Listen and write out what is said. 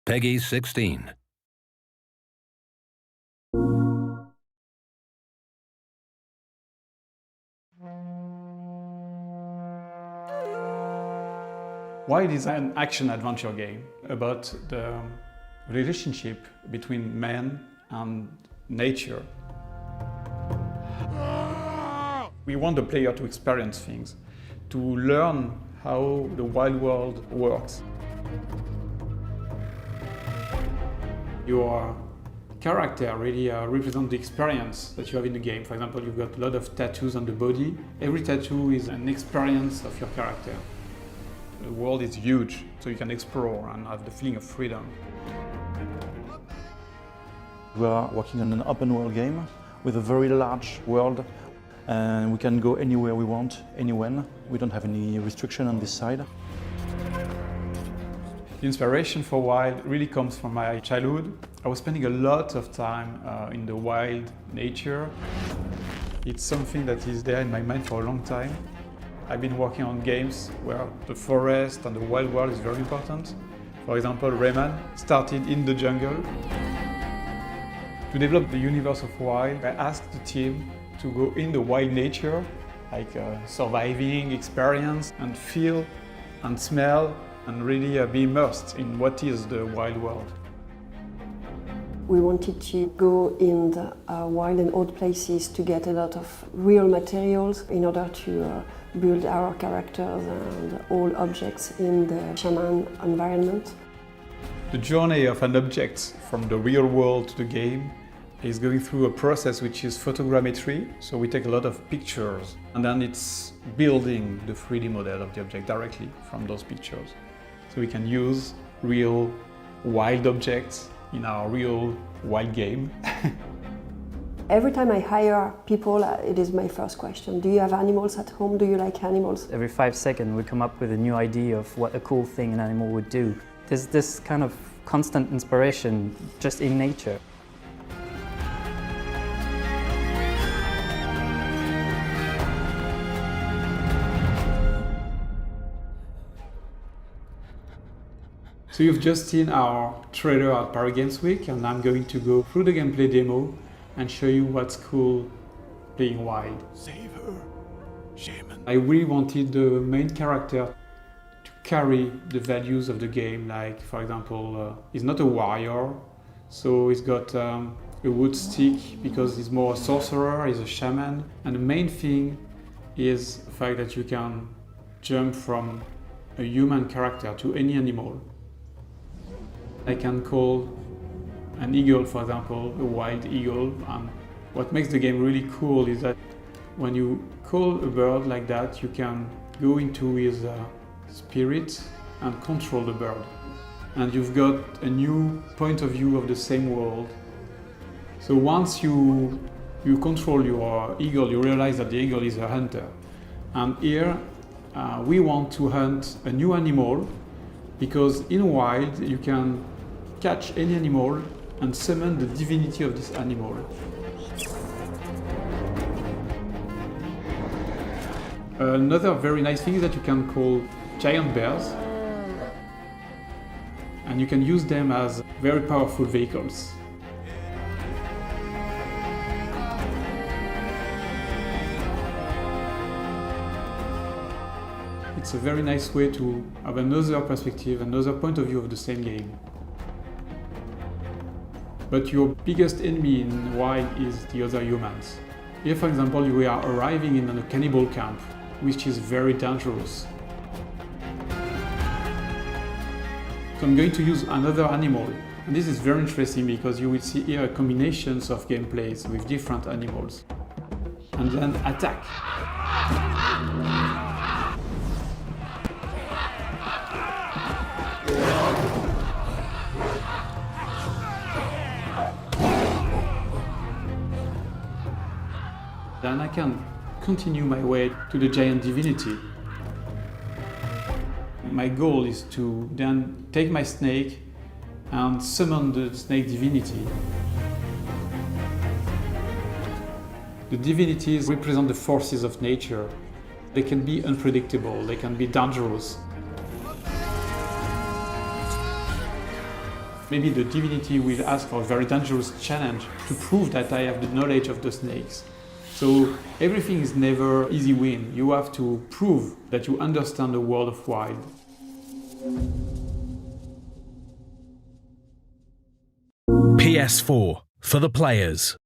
Peggy 16. WiLD is an action-adventure game about the relationship between man and nature. We want the player to experience things, to learn how the wild world works. Your character really represents the experience that you have in the game. For example, you've got a lot of tattoos on the body. Every tattoo is an experience of your character. The world is huge, so you can explore and have the feeling of freedom. We are working on an open world game with a very large world, and we can go anywhere we want, anywhen. We don't have any restriction on this side. The inspiration for WiLD really comes from my childhood. I was spending a lot of time in the wild nature. It's something that is there in my mind for a long time. I've been working on games where the forest and the wild world is very important. For example, Rayman started in the jungle. To develop the universe of WiLD, I asked the team to go in the wild nature, like surviving experience, and feel and smell and really be immersed in what is the wild world. We wanted to go in the wild and old places to get a lot of real materials in order to build our characters and all objects in the shaman environment. The journey of an object from the real world to the game is going through a process which is photogrammetry. So we take a lot of pictures and then it's building the 3D model of the object directly from those pictures. So we can use real wild objects in our real wild game. Every time I hire people, it is my first question. Do you have animals at home? Do you like animals? Every 5 seconds we come up with a new idea of what a cool thing an animal would do. There's this kind of constant inspiration just in nature. So you've just seen our trailer at Paris Games Week, and I'm going to go through the gameplay demo and show you what's cool playing WiLD. Save her, shaman. I really wanted the main character to carry the values of the game, like for example, he's not a warrior, so he's got a wood stick because he's more a sorcerer, he's a shaman. And the main thing is the fact that you can jump from a human character to any animal. I can call an eagle, for example, a wild eagle. What makes the game really cool is that when you call a bird like that, you can go into his spirit and control the bird. And you've got a new point of view of the same world. So once you control your eagle, you realize that the eagle is a hunter. And here we want to hunt a new animal, because in WiLD you can catch any animal and summon the divinity of this animal. Another very nice thing is that you can call giant bears, and you can use them as very powerful vehicles. It's a very nice way to have another perspective, another point of view of the same game. But your biggest enemy in WiLD is the other humans. Here, for example, we are arriving in a cannibal camp, which is very dangerous. So I'm going to use another animal. And this is very interesting because you will see here combinations of gameplays with different animals. And then attack. Then I can continue my way to the giant divinity. My goal is to then take my snake and summon the snake divinity. The divinities represent the forces of nature. They can be unpredictable, they can be dangerous. Maybe the divinity will ask for a very dangerous challenge to prove that I have the knowledge of the snakes. So everything is never easy win. You have to prove that you understand the world of WiLD. PS4 for the players.